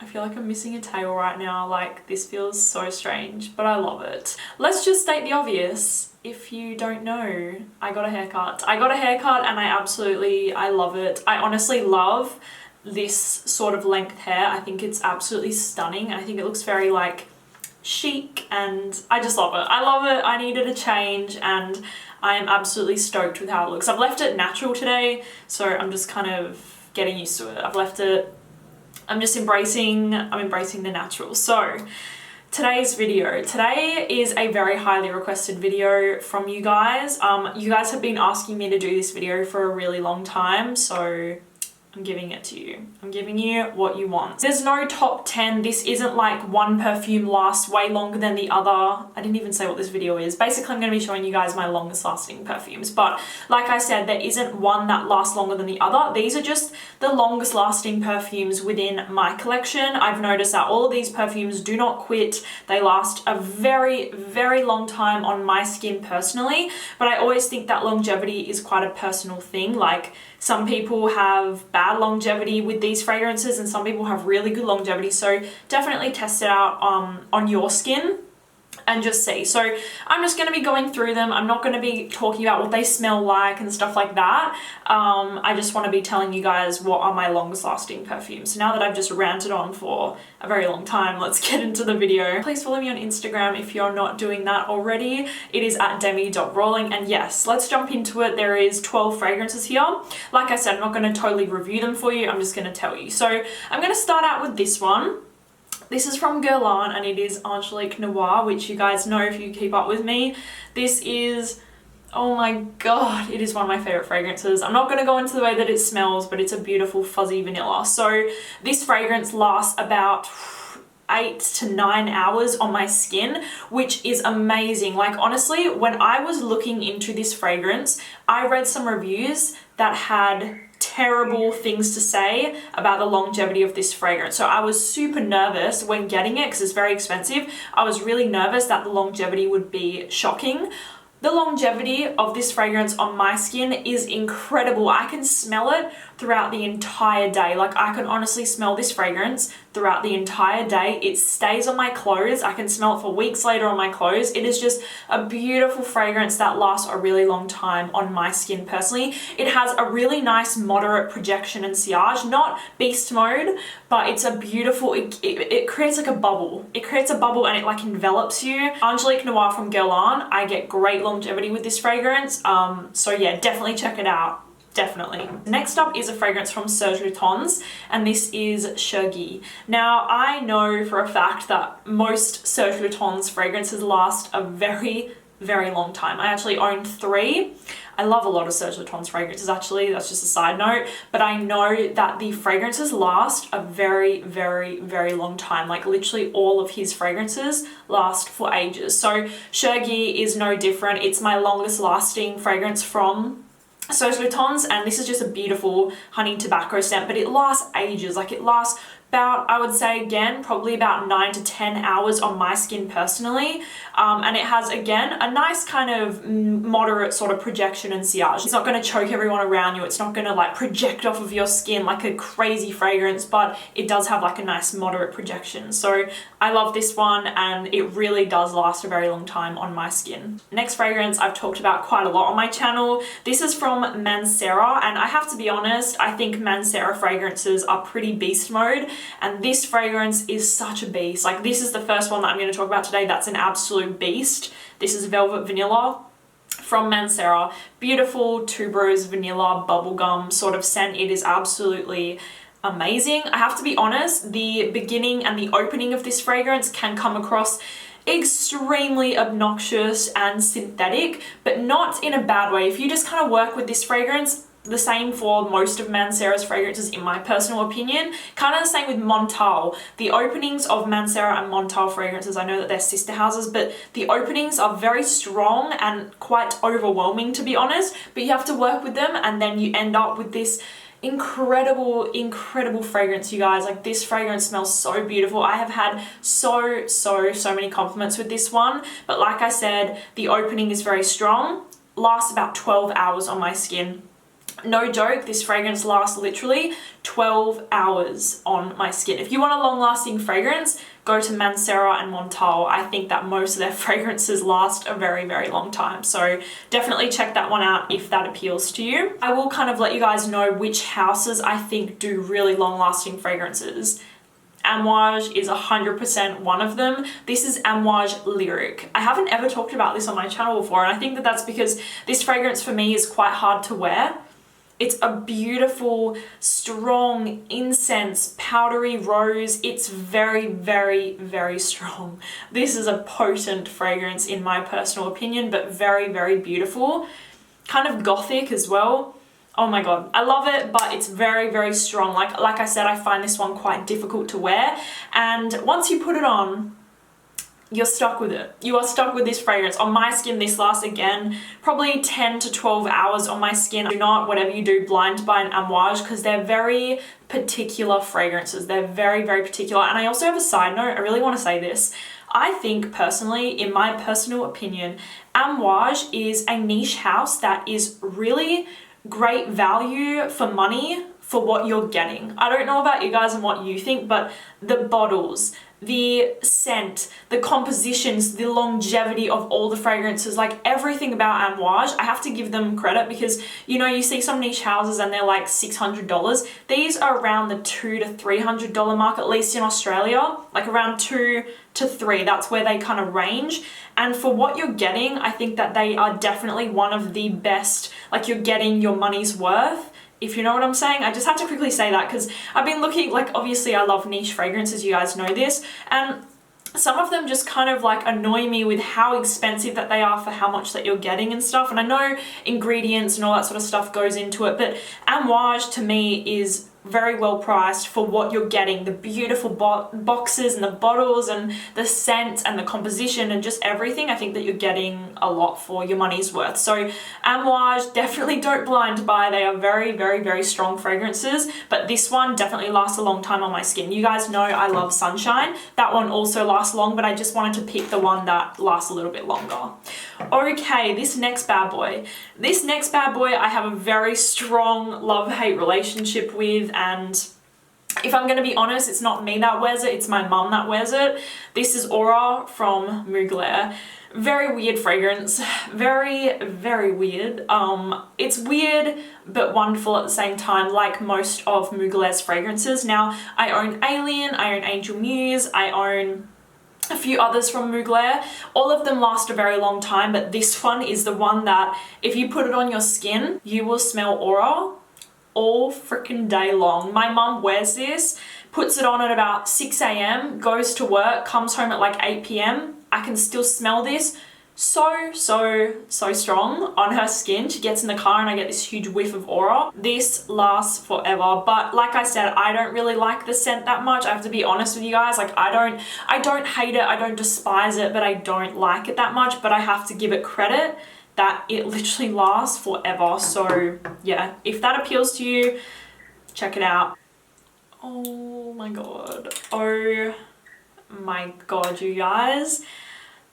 I feel like I'm missing a tail right now. Like, this feels so strange, but I love it. Let's just state the obvious. If you don't know, I got a haircut. I got a haircut and I love it. I honestly love this sort of length hair. I think it's absolutely stunning. I think it looks very like chic and I just love it. I love it. I needed a change and I am absolutely stoked with how it looks. I've left it natural today, so I'm just kind of getting used to it. I've left it, I'm embracing the natural. So today's video. Today is a very highly requested video from you guys. You guys have been asking me to do this video for a really long time, so I'm giving it to you. I'm giving you what you want. There's no top 10. This isn't like one perfume lasts way longer than the other. I didn't even say what this video is. Basically, I'm going to be showing you guys my longest lasting perfumes. But like I said, there isn't one that lasts longer than the other. These are just the longest lasting perfumes within my collection. I've noticed that all of these perfumes do not quit. They last a very, very long time on my skin personally. But I always think that longevity is quite a personal thing. Like, some people have bad longevity with these fragrances and some people have really good longevity. So definitely test it out on your skin and just see. So I'm just going to be going through them. I'm not going to be talking about what they smell like and stuff like that. I just want to be telling you guys what are my longest lasting perfumes. So now that I've just ranted on for a very long time, let's get into the video. Please follow me on Instagram if you're not doing that already. It is at demi.rawling. And yes, let's jump into it. There is 12 fragrances here. Like I said, I'm not going to totally review them for you. I'm just going to tell you. So I'm going to start out with this one. This is from Guerlain and it is Angelique Noir, which you guys know if you keep up with me. This is, oh my god, it is one of my favorite fragrances. I'm not going to go into the way that it smells, but it's a beautiful fuzzy vanilla. So this fragrance lasts about 8 to 9 hours on my skin, which is amazing. Like, honestly, when I was looking into this fragrance, I read some reviews that had terrible things to say about the longevity of this fragrance. So I was super nervous when getting it because it's very expensive. I was really nervous that the longevity would be shocking. The longevity of this fragrance on my skin is incredible. I can smell it throughout the entire day. Like, I can honestly smell this fragrance throughout the entire day. It stays on my clothes. I can smell it for weeks later on my clothes. It is just a beautiful fragrance that lasts a really long time on my skin personally. It has a really nice moderate projection and sillage, not beast mode, but it's a beautiful, it creates like a bubble. It creates a bubble and it like envelops you. Angelique Noir from Guerlain, I get great longevity with this fragrance. So yeah, definitely check it out. Definitely. Next up is a fragrance from Serge Lutens, and this is Oggie. Now, I know for a fact that most Serge Lutens fragrances last a very, very long time. I actually own 3. I love a lot of Serge Lutens fragrances actually, that's just a side note, but I know that the fragrances last a very, very, very long time. Like, literally all of his fragrances last for ages. So Oggie is no different. It's my longest lasting fragrance from Serge Lutens, and this is just a beautiful honey tobacco scent, but it lasts ages. Like, it lasts about, I would say again, probably about 9 to 10 hours on my skin personally. And it has, again, a nice kind of moderate sort of projection and sillage. It's not going to choke everyone around you. It's not going to like project off of your skin like a crazy fragrance, but it does have like a nice moderate projection. So I love this one and it really does last a very long time on my skin. Next fragrance I've talked about quite a lot on my channel. This is from Maison, and I have to be honest, I think Maison fragrances are pretty beast mode, and this fragrance is such a beast. Like, this is the first one that I'm going to talk about today that's an absolute beast. This is Velvet Vanilla from Maison. Beautiful tuberose vanilla bubblegum sort of scent. It is absolutely amazing. I have to be honest, the beginning and the opening of this fragrance can come across extremely obnoxious and synthetic, but not in a bad way. If you just kind of work with this fragrance, the same for most of Mansera's fragrances in my personal opinion. Kind of the same with Montal. The openings of Mansera and Montal fragrances, I know that they're sister houses, but the openings are very strong and quite overwhelming, to be honest, but you have to work with them and then you end up with this incredible fragrance, you guys. Like, this fragrance smells so beautiful. I have had so many compliments with this one, but like I said, the opening is very strong, lasts about 12 hours on my skin. No joke, this fragrance lasts literally 12 hours on my skin. If you want a long-lasting fragrance, go to Mansera and Montal. I think that most of their fragrances last a very, very long time. So definitely check that one out if that appeals to you. I will kind of let you guys know which houses I think do really long-lasting fragrances. Amouage is 100% one of them. This is Amouage Lyric. I haven't ever talked about this on my channel before, and I think that that's because this fragrance for me is quite hard to wear. It's a beautiful, strong incense, powdery rose. It's very, very, very strong. This is a potent fragrance in my personal opinion, but very, very beautiful. Kind of gothic as well. Oh my god, I love it, but it's very, very strong. Like I said, I find this one quite difficult to wear. And once you put it on, you're stuck with it. You are stuck with this fragrance. On my skin, this lasts again probably 10 to 12 hours on my skin. Do not, whatever you do, blind buy an Amouage because they're very particular fragrances. They're very, very particular. And I also have a side note. I really want to say this. I think personally, in my personal opinion, Amouage is a niche house that is really great value for money for what you're getting. I don't know about you guys and what you think, but the bottles, the scent, the compositions, the longevity of all the fragrances, like everything about Amouage, I have to give them credit because, you know, you see some niche houses and they're like $600. These are around the $200 to $300 mark, at least in Australia, like around 2 to 3. That's where they kind of range. And for what you're getting, I think that they are definitely one of the best, like you're getting your money's worth. If you know what I'm saying. I just have to quickly say that because I've been looking, like obviously I love niche fragrances, you guys know this, and some of them just kind of like annoy me with how expensive that they are for how much that you're getting and stuff. And I know ingredients and all that sort of stuff goes into it, but Amouage to me is very well priced for what you're getting. The beautiful boxes and the bottles and the scent and the composition and just everything. I think that you're getting a lot for your money's worth. So Amouage, definitely don't blind buy. They are very, very, very strong fragrances, but this one definitely lasts a long time on my skin. You guys know I love Sunshine. That one also lasts long, but I just wanted to pick the one that lasts a little bit longer. Okay, this next bad boy. This next bad boy I have a very strong love-hate relationship with, and if I'm going to be honest, it's not me that wears it, it's my mum that wears it. This is Aura from Mughal Era. Very weird fragrance, very, very weird. It's weird but wonderful at the same time, like most of Mughal Era's fragrances. Now, I own Alien, I own Angel Muse, I own a few others from Mughal Era. All of them last a very long time, but this one is the one that if you put it on your skin, you will smell Aura all freaking day long. My mum wears this, puts it on at about 6 a.m, goes to work, comes home at like 8 p.m. I can still smell this so strong on her skin. She gets in the car and I get this huge whiff of Aura. This lasts forever, but like I said, I don't really like the scent that much. I have to be honest with you guys. Like I don't hate it, I don't despise it, but I don't like it that much. But I have to give it credit that it literally lasts forever. So yeah, if that appeals to you, check it out. Oh my god. Oh my god, you guys.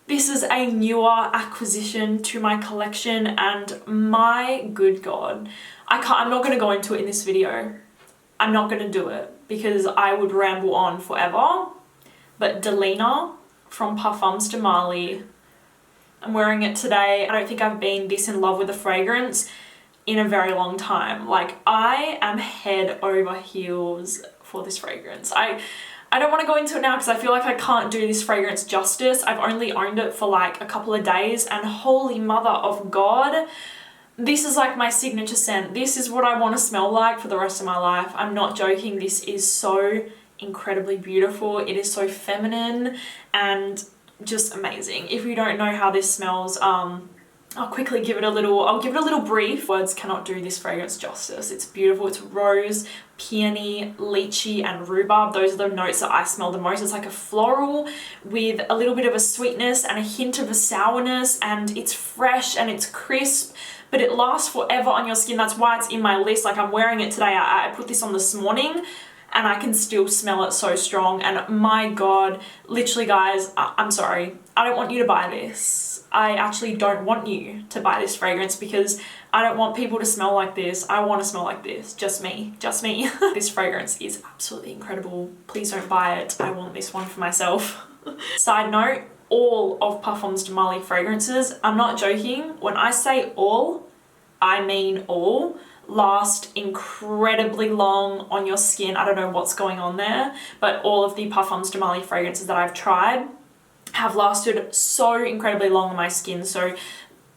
This is a newer acquisition to my collection, and my good god, I'm not going to go into it in this video. I'm not going to do it because I would ramble on forever. But Delina from Parfums de Marly, I'm wearing it today. I don't think I've been this in love with a fragrance in a very long time. Like, I am head over heels for this fragrance. I don't want to go into it now because I feel like I can't do this fragrance justice. I've only owned it for like a couple of days, and holy mother of God, this is like my signature scent. This is what I want to smell like for the rest of my life. I'm not joking. This is so incredibly beautiful. It is so feminine and just amazing. If you don't know how this smells, I'll quickly give it a little brief. Words cannot do this fragrance justice. It's beautiful. It's rose, peony, lychee, and rhubarb. Those are the notes that I smell the most. It's like a floral with a little bit of a sweetness and a hint of a sourness, and it's fresh and it's crisp, but it lasts forever on your skin. That's why it's in my list. Like, I'm wearing it today. I put this on this morning and I can still smell it so strong. And my God, literally guys, I'm sorry. I don't want you to buy this. I actually don't want you to buy this fragrance because I don't want people to smell like this. I want to smell like this. Just me. Just me. This fragrance is absolutely incredible. Please don't buy it. I want this one for myself. Side note, all of Parfums de Marly fragrances, I'm not joking. When I say all, I mean all, last incredibly long on your skin. I don't know what's going on there, but all of the Parfums de Marly fragrances that I've tried have lasted so incredibly long on my skin. So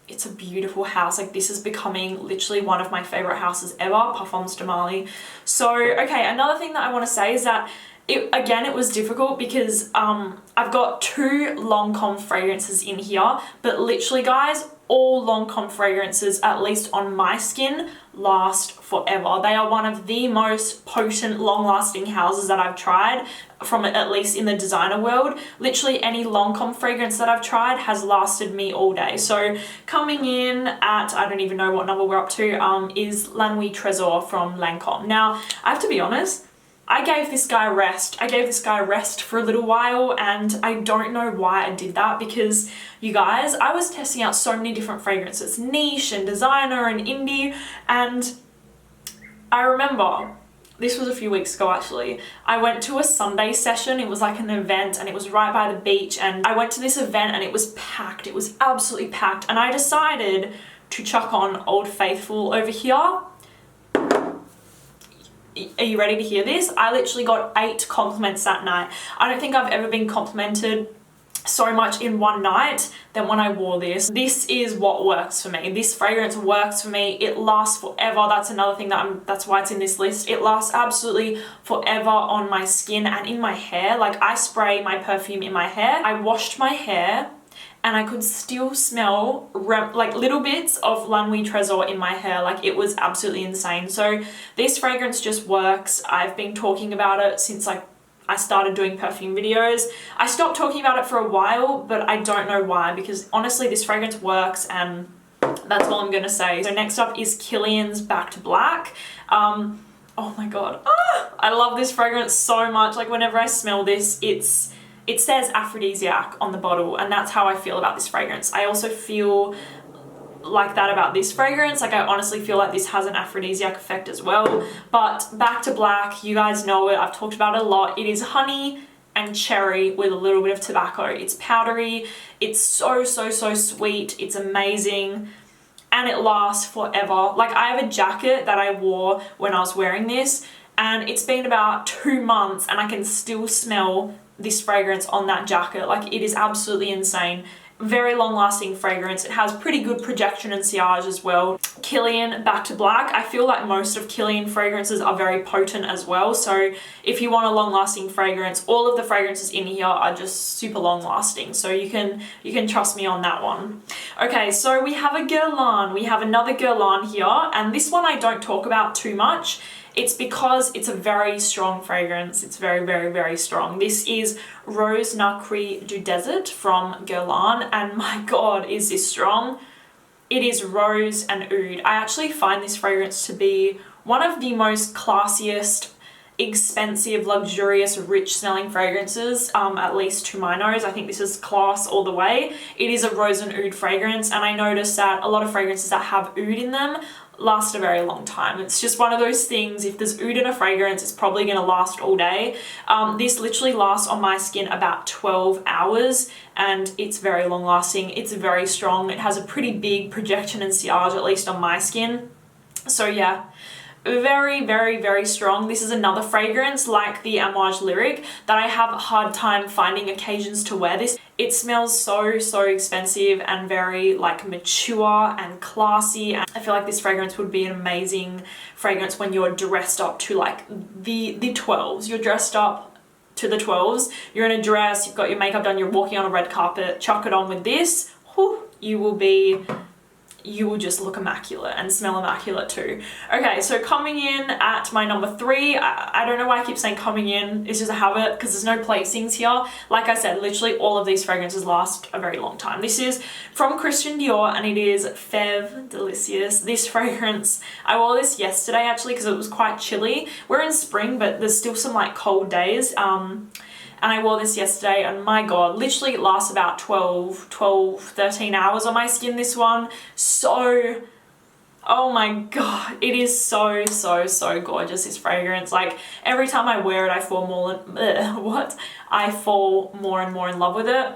it's a beautiful house. Like, this is becoming literally one of my favorite houses ever, Parfums de Marly. So, okay, another thing that I want to say is that it was difficult because I've got 2 Lancome fragrances in here, but literally guys, all Lancome fragrances, at least on my skin, last forever. They are one of the most potent, long-lasting houses that I've tried, from at least in the designer world. Literally any Lancome fragrance that I've tried has lasted me all day. So coming in at, I don't even know what number we're up to, is Lanuit Tresor from Lancome. Now, I have to be honest, I gave this guy rest. I gave this guy rest for a little while, and I don't know why I did that because, you guys, I was testing out so many different fragrances, niche and designer and indie, and I remember, this was a few weeks ago actually, I went to a Sunday session. It was like an event and it was right by the beach, and I went to this event and it was packed. It was absolutely packed, and I decided to chuck on Old Faithful over here. Are you ready to hear this? I literally got 8 compliments that night. I don't think I've ever been complimented so much in one night than when I wore this. This is what works for me. This fragrance works for me. It lasts forever. That's another thing that's why it's in this list. It lasts absolutely forever on my skin and in my hair. Like, I spray my perfume in my hair. I washed my hair and I could still smell like little bits of Lanuit Tresor in my hair. Like, it was absolutely insane. So this fragrance just works. I've been talking about it since like I started doing perfume videos. I stopped talking about it for a while, but I don't know why, because honestly this fragrance works, and that's all I'm gonna say. So next up is Killians Back to Black. Oh my God, I love this fragrance so much. Like, whenever I smell this, it says aphrodisiac on the bottle, and that's how I feel about this fragrance. I also feel like that about this fragrance. Like, I honestly feel like this has an aphrodisiac effect as well. But Back to Black, you guys know it, I've talked about it a lot. It is honey and cherry with a little bit of tobacco. It's powdery, it's so sweet, it's amazing, and it lasts forever. Like, I have a jacket that I wore when I was wearing this, and it's been about 2 months and I can still smell this fragrance on that jacket. Like, it is absolutely insane. Very long lasting fragrance. It has pretty good projection and sillage as well. Killian Back to Black. I feel like most of Killian fragrances are very potent as well. So if you want a long lasting fragrance, all of the fragrances in here are just super long lasting. So you can trust me on that one. Okay, so we have a Guerlain. We have another Guerlain here, and this one I don't talk about too much. It's because it's a very strong fragrance. It's very strong. This is Rose Nacré du Desert from Guerlain, and my God, is this strong. It is rose and oud. I actually find this fragrance to be one of the most classiest, expensive, luxurious, rich smelling fragrances, at least to my nose. I think this is class all the way. It is a rose and oud fragrance, and I noticed that a lot of fragrances that have oud in them last a very long time. It's just one of those things, if there's oud in a fragrance, it's probably gonna last all day. This literally lasts on my skin about 12 hours, and it's very long lasting. It's very strong. It has a pretty big projection and sillage, at least on my skin. So yeah, very strong. This is another fragrance like the Amouage Lyric that I have a hard time finding occasions to wear this. It smells so expensive and very like mature and classy. And I feel like this fragrance would be an amazing fragrance when you're dressed up to like the 12s. You're dressed up to the 12s. You're in a dress, you've got your makeup done, you're walking on a red carpet, chuck it on with this. Whew, you will be you will just look immaculate and smell immaculate too. Okay, so coming in at my number 3, I don't know why I keep saying coming in, it's just a habit because there's no placings here. Like I said, literally all of these fragrances last a very long time. This is from Christian Dior and it is Fève Delicious. This fragrance, I wore this yesterday actually because it was quite chilly. We're in spring, but there's still some like cold days. And I wore this yesterday and my God, literally it lasts about 13 hours on my skin, this one. So, oh my God, it is so, so, so gorgeous, this fragrance. Like every time I wear it, I fall more and more in love with it.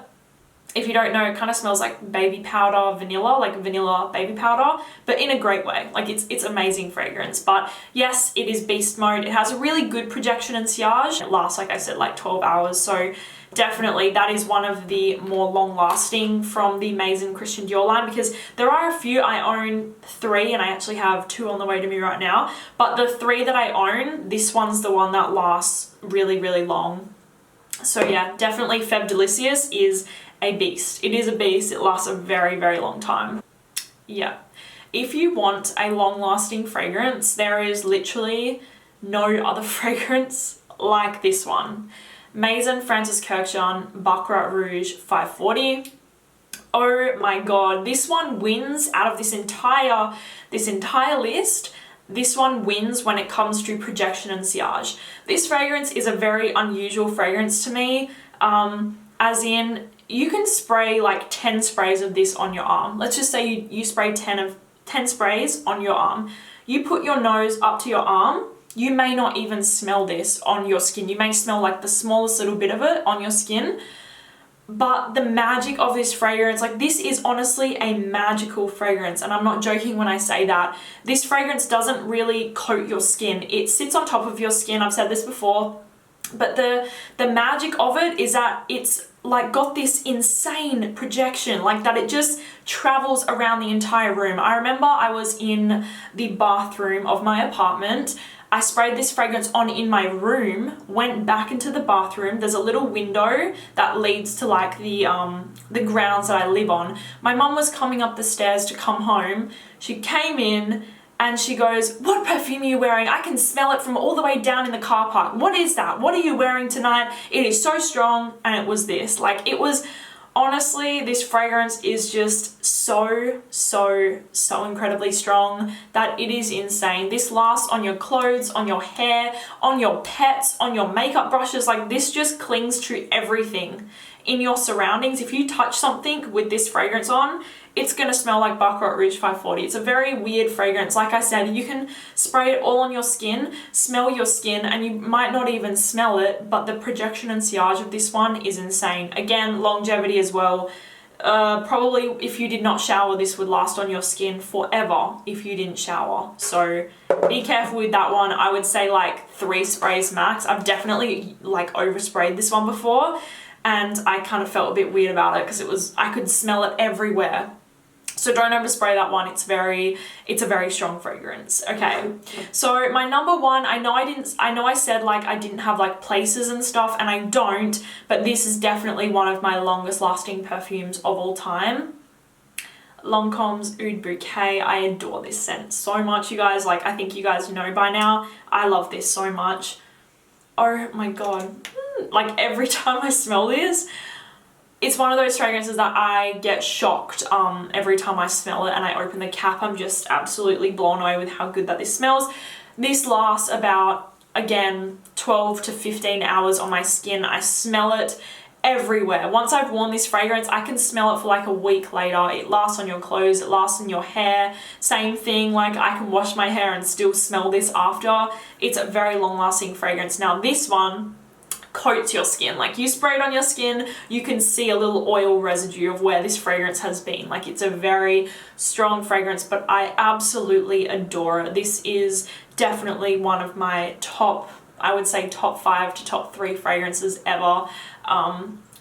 If you don't know, it kind of smells like baby powder vanilla, like vanilla baby powder, but in a great way. Like it's amazing fragrance. But yes, it is beast mode. It has a really good projection and sillage. It lasts, like I said, like 12 hours. So definitely that is one of the more long lasting from the Maison Christian Dior line, because there are a few. I own 3 and I actually have 2 on the way to me right now. But the 3 that I own, this one's the one that lasts really, really long. So yeah, definitely Fève Delicious is a beast. It is a beast. It lasts a very, very long time. Yeah. If you want a long-lasting fragrance, there is literally no other fragrance like this one. Maison Francis Kurkdjian Bakra Rouge 540. Oh my God, this one wins out of this entire list. This one wins when it comes to projection and sillage. This fragrance is a very unusual fragrance to me, as in you can spray like 10 sprays of this on your arm. Let's just say you spray 10 sprays on your arm. You put your nose up to your arm, you may not even smell this on your skin. You may smell like the smallest little bit of it on your skin. But the magic of this fragrance, like this is honestly a magical fragrance, and I'm not joking when I say that. This fragrance doesn't really coat your skin. It sits on top of your skin. I've said this before, but the magic of it is that it's like got this insane projection, like that it just travels around the entire room. I remember I was in the bathroom of my apartment. I sprayed this fragrance on in my room, went back into the bathroom. There's a little window that leads to like the grounds that I live on. My mum was coming up the stairs to come home. She came in and she goes, "What perfume are you wearing? I can smell it from all the way down in the car park. What is that? What are you wearing tonight? It is so strong." And it was this. Like it was, honestly, this fragrance is just so, so, so incredibly strong that it is insane. This lasts on your clothes, on your hair, on your pets, on your makeup brushes. Like this just clings to everything in your surroundings. If you touch something with this fragrance on, it's gonna smell like Bakra Rouge 540. It's a very weird fragrance. Like I said, you can spray it all on your skin, smell your skin, and you might not even smell it, but the projection and sillage of this one is insane. Again, longevity as well. Probably if you did not shower, this would last on your skin forever if you didn't shower. So be careful with that one. I would say like 3 sprays max. I've definitely like oversprayed this one before, and I kind of felt a bit weird about it because I could smell it everywhere. So don't overspray that one. It's a very strong fragrance. Okay, so my number 1, I know I said like I didn't have like places and stuff, and I don't, but this is definitely one of my longest lasting perfumes of all time. Lancome's Oud Bouquet. I adore this scent so much, you guys. Like I think you guys know by now, I love this so much. Oh my God. Like every time I smell this, it's one of those fragrances that I get shocked every time I smell it and I open the cap. I'm just absolutely blown away with how good that this smells. This lasts about, again, 12 to 15 hours on my skin. I smell it everywhere. Once I've worn this fragrance, I can smell it for like a week later. It lasts on your clothes, it lasts in your hair. Same thing, like I can wash my hair and still smell this after. It's a very long lasting fragrance. Now this one coats your skin. Like you spray it on your skin, you can see a little oil residue of where this fragrance has been. Like it's a very strong fragrance, but I absolutely adore it. This is definitely one of my top, I would say top 5 to top 3 fragrances ever.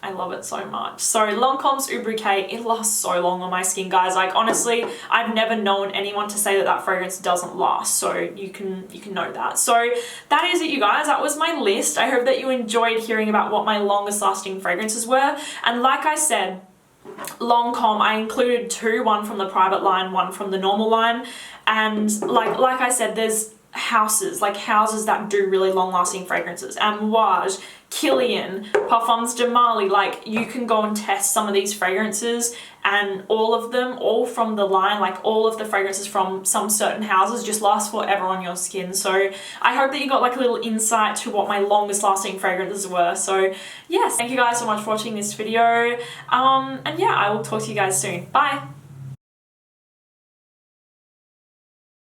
I love it so much. So Lancome's Oud Bouquet, it lasts so long on my skin, guys. Like honestly, I've never known anyone to say that that fragrance doesn't last. So you can know that. So that is it, you guys. That was my list. I hope that you enjoyed hearing about what my longest lasting fragrances were. And like I said, Lancome, I included two, one from the private line, one from the normal line. And like I said, there's houses that do really long lasting fragrances. And Rouge, Killian, Parfums de Mali, like you can go and test some of these fragrances, and all of them, all from the line, like all of the fragrances from some certain houses just last forever on your skin. So I hope that you got like a little insight to what my longest lasting fragrances were. So yes, thank you guys so much for watching this video. And yeah, I will talk to you guys soon. Bye.